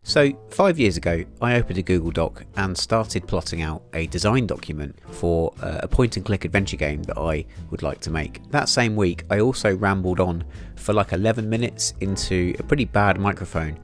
So 5 years ago, I opened a Google Doc and started plotting out a design document for a point and click adventure game that I would like to make. That same week, I also rambled on for like 11 minutes into a pretty bad microphone.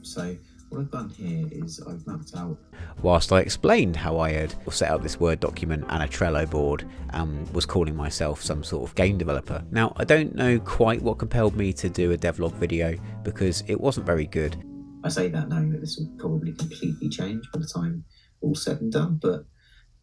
So what I've done here is I've mapped out, whilst I explained how I had set up this Word document and a Trello board and was calling myself some sort of game developer. Now, I don't know quite what compelled me to do a devlog video because it wasn't very good. I say that knowing that this will probably completely change by the time all's said and done, but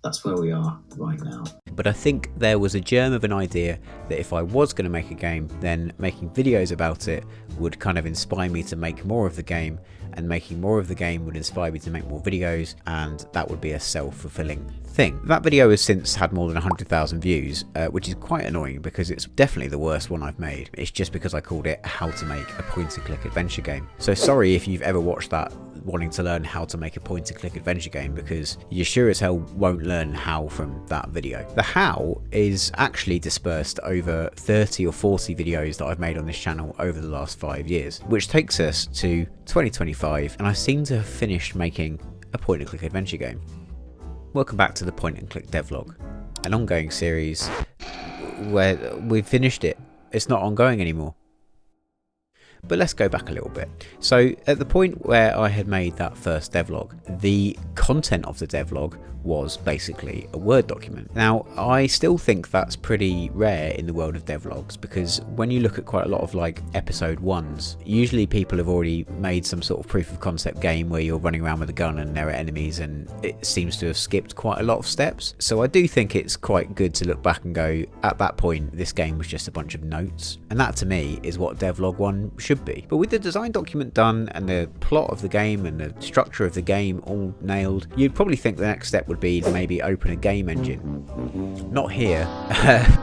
that's where we are right now. But I think there was a germ of an idea that if I was going to make a game, then making videos about it would kind of inspire me to make more of the game, and making more of the game would inspire me to make more videos, and that would be a self-fulfilling thing. That video has since had more than 100,000 views, which is quite annoying because it's definitely the worst one I've made. It's just because I called it How to Make a Point and Click Adventure Game. So sorry if you've ever watched that wanting to learn how to make a point and click adventure game, because you sure as hell won't learn how from that video. The how is actually dispersed over 30 or 40 videos that I've made on this channel over the last 5 years, which takes us to 2025, and I seem to have finished making a point and click adventure game. Welcome back to the Point and Click Devlog, an ongoing series where we've finished it. It's not ongoing anymore. But let's go back a little bit. So at the point where I had made that first devlog, the content of the devlog was basically a Word document. Now, I still think that's pretty rare in the world of devlogs, because when you look at quite a lot of like episode 1s, usually people have already made some sort of proof of concept game where you're running around with a gun and there are enemies, and it seems to have skipped quite a lot of steps. So I do think it's quite good to look back and go, at that point, this game was just a bunch of notes. And that to me is what devlog 1 should be. But with the design document done and the plot of the game and the structure of the game all nailed, you'd probably think the next step would be to maybe open a game engine. Not here,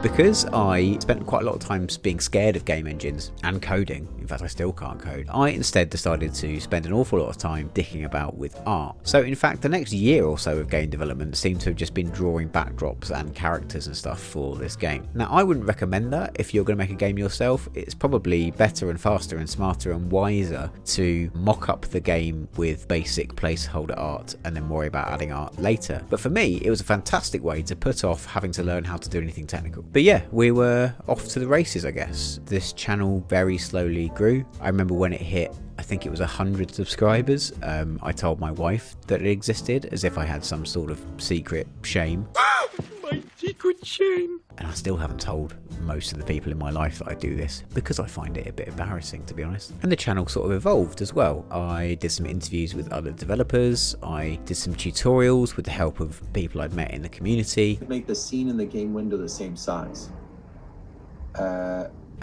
because I spent quite a lot of time being scared of game engines and coding. In fact, I still can't code. I instead decided to spend an awful lot of time dicking about with art. So in fact, the next year or so of game development seemed to have just been drawing backdrops and characters and stuff for this game. Now, I wouldn't recommend that if you're going to make a game yourself. It's probably better and faster and smarter and wiser to mock up the game with basic placeholder art and then worry about adding art later. But for me, it was a fantastic way to put off having to learn how to do anything technical. But yeah, we were off to the races, I guess. This channel very slowly grew. I remember when it hit, I think it was 100 subscribers. I told my wife that it existed as if I had some sort of secret shame. My secret shame. And I still haven't told most of the people in my life that I do this, because I find it a bit embarrassing, to be honest. And the channel sort of evolved as well. I did some interviews with other developers. I did some tutorials with the help of people I'd met in the community. Make the scene in the game window the same size.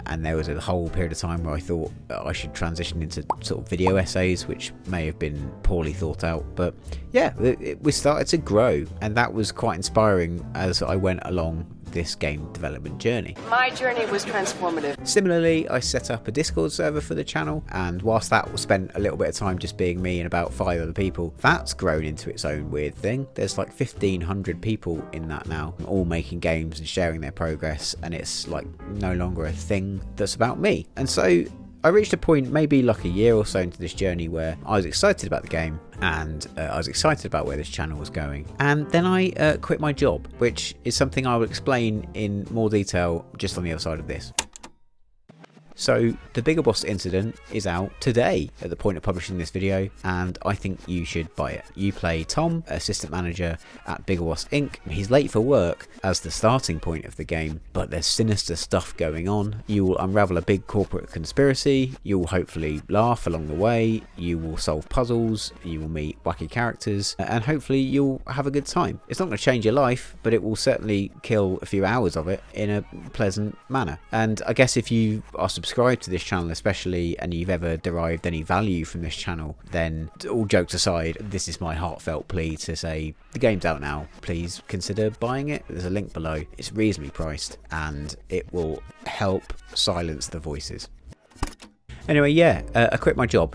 And there was a whole period of time where I thought I should transition into sort of video essays, which may have been poorly thought out. But yeah, we started to grow, and that was quite inspiring as I went along this game development journey. My journey was transformative. Similarly, I set up a Discord server for the channel, and whilst that spent a little bit of time just being me and about 5 other people, that's grown into its own weird thing. There's like 1,500 people in that now, all making games and sharing their progress, and it's like no longer a thing that's about me. And so I reached a point maybe like a year or so into this journey where I was excited about the game, and I was excited about where this channel was going. And then I quit my job, which is something I will explain in more detail just on the other side of this. So the Bigger Boss incident is out today at the point of publishing this video, and I think you should buy it. You play Tom, assistant manager at Bigger Boss Inc. He's late for work as the starting point of the game, but there's sinister stuff going on. You will unravel a big corporate conspiracy, you will hopefully laugh along the way, you will solve puzzles, you will meet wacky characters, and hopefully you'll have a good time. It's not going to change your life, but it will certainly kill a few hours of it in a pleasant manner. And I guess if you are subscribed to this channel especially, and you've ever derived any value from this channel, then all jokes aside, this is my heartfelt plea to say the game's out now. Please consider buying it. There's a link below. It's reasonably priced, and it will help silence the voices. Anyway, yeah, I quit my job,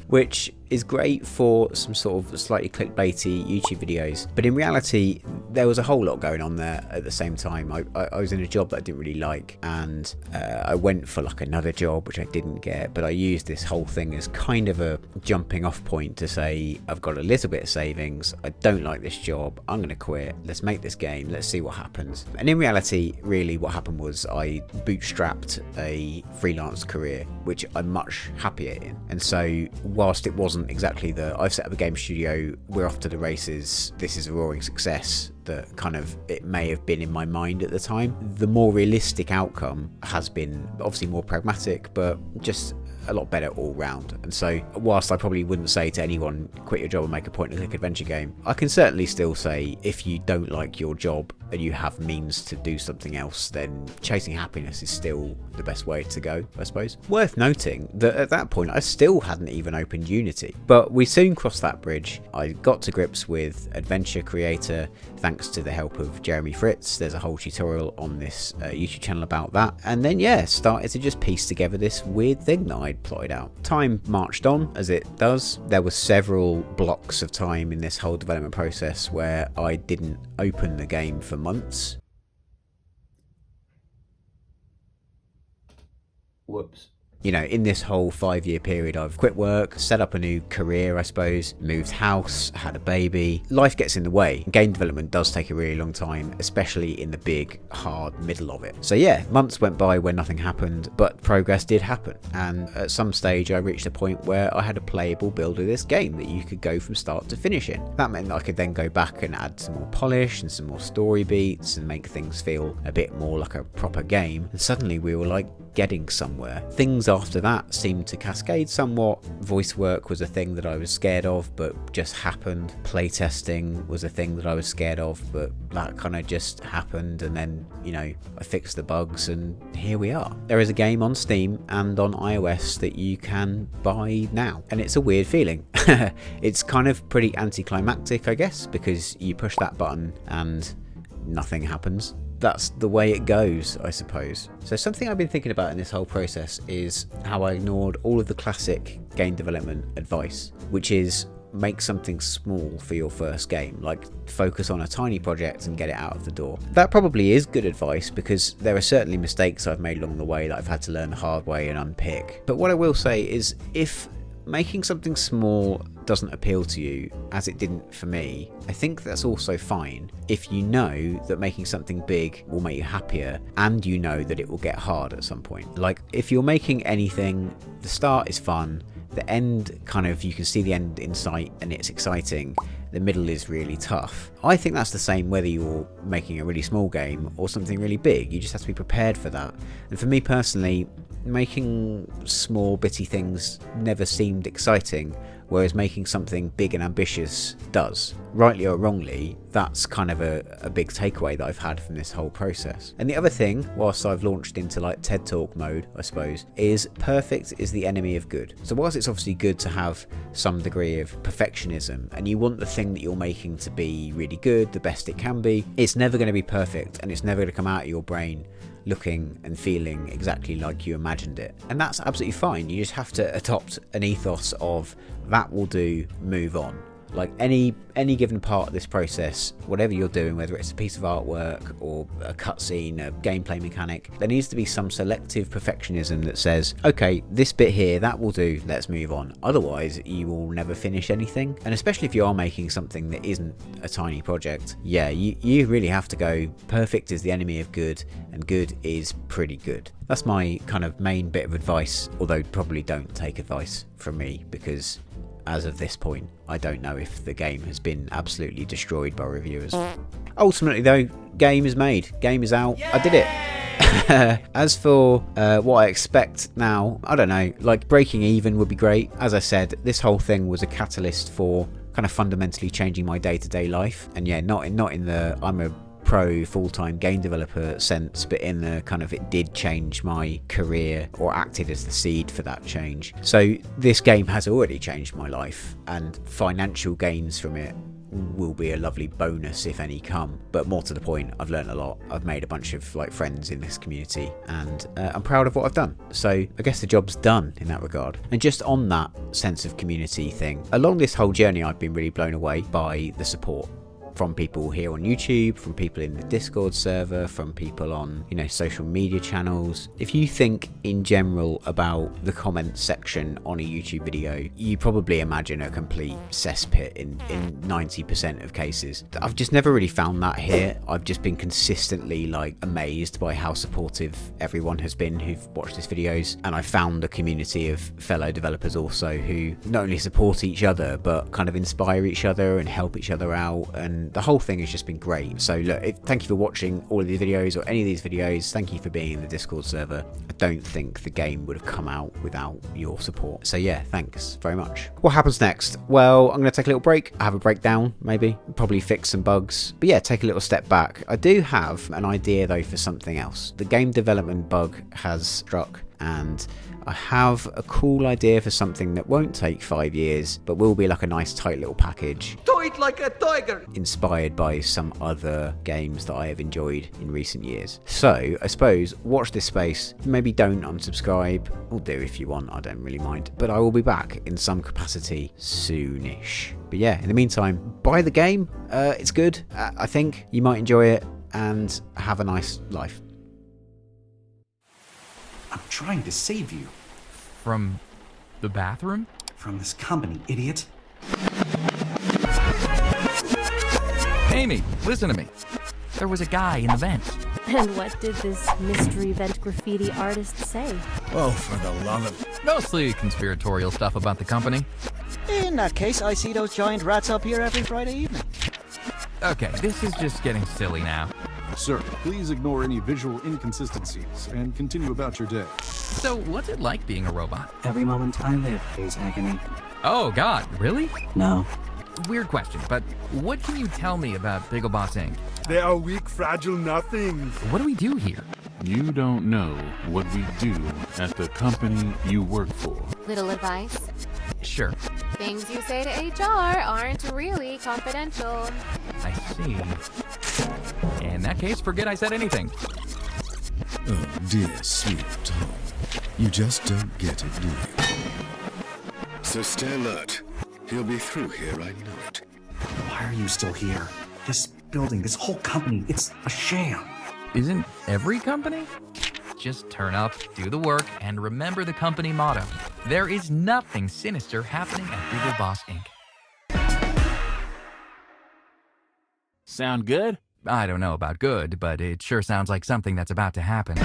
which is great for some sort of slightly clickbaity YouTube videos, but in reality there was a whole lot going on there at the same time. I was in a job that I didn't really like, and I went for like another job which I didn't get, but I used this whole thing as kind of a jumping off point to say, I've got a little bit of savings, I don't like this job, I'm going to quit, let's make this game, let's see what happens. And in reality, really what happened was I bootstrapped a freelance career, which I'm much happier in. And so whilst it wasn't exactly the I've set up a game studio, we're off to the races, this is a roaring success that kind of it may have been in my mind at the time, the more realistic outcome has been obviously more pragmatic, but just a lot better all round. And so whilst I probably wouldn't say to anyone quit your job and make a point and click adventure game, I can certainly still say if you don't like your job and you have means to do something else, then chasing happiness is still the best way to go, I suppose. Worth noting that at that point I still hadn't even opened Unity, but we soon crossed that bridge. I got to grips with Adventure Creator thanks to the help of Jeremy Fritz. There's a whole tutorial on this YouTube channel about that, and then yeah, started to just piece together this weird thing that I'd plotted out. Time marched on as it does. There were several blocks of time in this whole development process where I didn't open the game for months. Whoops. You know, in this whole 5-year period, I've quit work, set up a new career, I suppose, moved house, had a baby. Life gets in the way. Game development does take a really long time, especially in the big, hard middle of it. So yeah, months went by when nothing happened, but progress did happen. And at some stage, I reached a point where I had a playable build of this game that you could go from start to finish in. That meant that I could then go back and add some more polish and some more story beats and make things feel a bit more like a proper game. And suddenly we were like getting somewhere. Things after that seemed to cascade somewhat. Voice work was a thing that I was scared of, but just happened. Playtesting was a thing that I was scared of, but that kind of just happened. And then, you know, I fixed the bugs and here we are. There is a game on Steam and on iOS that you can buy now, and it's a weird feeling. It's kind of pretty anticlimactic, I guess, because you push that button and nothing happens. That's the way it goes, I suppose. So something I've been thinking about in this whole process is how I ignored all of the classic game development advice, which is make something small for your first game, like focus on a tiny project and get it out of the door. That probably is good advice because there are certainly mistakes I've made along the way that I've had to learn the hard way and unpick. But what I will say is if making something small doesn't appeal to you, as it didn't for me, I think that's also fine if you know that making something big will make you happier and you know that it will get hard at some point. Like if you're making anything, the start is fun, the end kind of, you can see the end in sight and it's exciting, the middle is really tough. I think that's the same whether you're making a really small game or something really big. You just have to be prepared for that. And for me personally, making small bitty things never seemed exciting, whereas making something big and ambitious does. Rightly or wrongly, that's kind of a big takeaway that I've had from this whole process. And the other thing, whilst I've launched into like TED Talk mode, I suppose, is perfect is the enemy of good. So whilst it's obviously good to have some degree of perfectionism and you want the thing that you're making to be really good, the best it can be, it's never going to be perfect and it's never going to come out of your brain looking and feeling exactly like you imagined it. And that's absolutely fine. You just have to adopt an ethos of that will do, move on. Like any given part of this process, whatever you're doing, whether it's a piece of artwork or a cutscene, a gameplay mechanic, there needs to be some selective perfectionism that says, okay, this bit here, that will do, let's move on. Otherwise, you will never finish anything. And especially if you are making something that isn't a tiny project, yeah, you really have to go, perfect is the enemy of good, and good is pretty good. That's my kind of main bit of advice, although probably don't take advice from me because as of this point, I don't know if the game has been absolutely destroyed by reviewers. Ultimately though, game is made, game is out, I did it. As for what I expect now, I don't know, like breaking even would be great. As I said, this whole thing was a catalyst for kind of fundamentally changing my day-to-day life. And yeah, not in the I'm a pro full-time game developer sense, but in the kind of it did change my career or acted as the seed for that change. So this game has already changed my life and financial gains from it will be a lovely bonus if any come. But more to the point, I've learned a lot. I've made a bunch of like friends in this community, and I'm proud of what I've done. So I guess the job's done in that regard. And just on that sense of community thing, along this whole journey, I've been really blown away by the support from people here on YouTube, from people in the Discord server, from people on, you know, social media channels. If you think in general about the comments section on a YouTube video, you probably imagine a complete cesspit in 90% of cases. I've just never really found that here. I've just been consistently like amazed by how supportive everyone has been who've watched these videos, and I found a community of fellow developers also who not only support each other but kind of inspire each other and help each other out, and the whole thing has just been great. So look, thank you for watching all of these videos or any of these videos. Thank you for being in the Discord server. I don't think the game would have come out without your support. So yeah, thanks very much. What happens next? Well, I'm going to take a little break. I have a breakdown, maybe. Probably fix some bugs. But yeah, take a little step back. I do have an idea though for something else. The game development bug has struck, and I have a cool idea for something that won't take 5 years, but will be like a nice tight little package. Do it like a tiger! Inspired by some other games that I have enjoyed in recent years. So, I suppose, watch this space. Maybe don't unsubscribe. Or do if you want, I don't really mind. But I will be back in some capacity soonish. But yeah, in the meantime, buy the game. It's good. I think you might enjoy it, and have a nice life. I'm trying to save you. From the bathroom? From this company, idiot. Amy, listen to me. There was a guy in the vent. And what did this mystery vent graffiti artist say? Oh, for the love of... Mostly conspiratorial stuff about the company. In that case, I see those giant rats up here every Friday evening. Okay, this is just getting silly now. Sir, please ignore any visual inconsistencies and continue about your day. So, what's it like being a robot? Every moment I live is agony. Oh god, really? No. Weird question, but what can you tell me about Biggle Boss Inc.? They are weak, fragile nothings. What do we do here? You don't know what we do at the company you work for. Little advice. Sure. Things you say to HR aren't really confidential. I see. In that case, forget I said anything. Oh, dear sweet Tom. You just don't get it, do you? So stay alert. He'll be through here, I know it. Why are you still here? This building, this whole company, it's a sham. Isn't every company? Just turn up, do the work, and remember the company motto. There is nothing sinister happening at Biggle Boss Inc. Sound good? I don't know about good, but it sure sounds like something that's about to happen.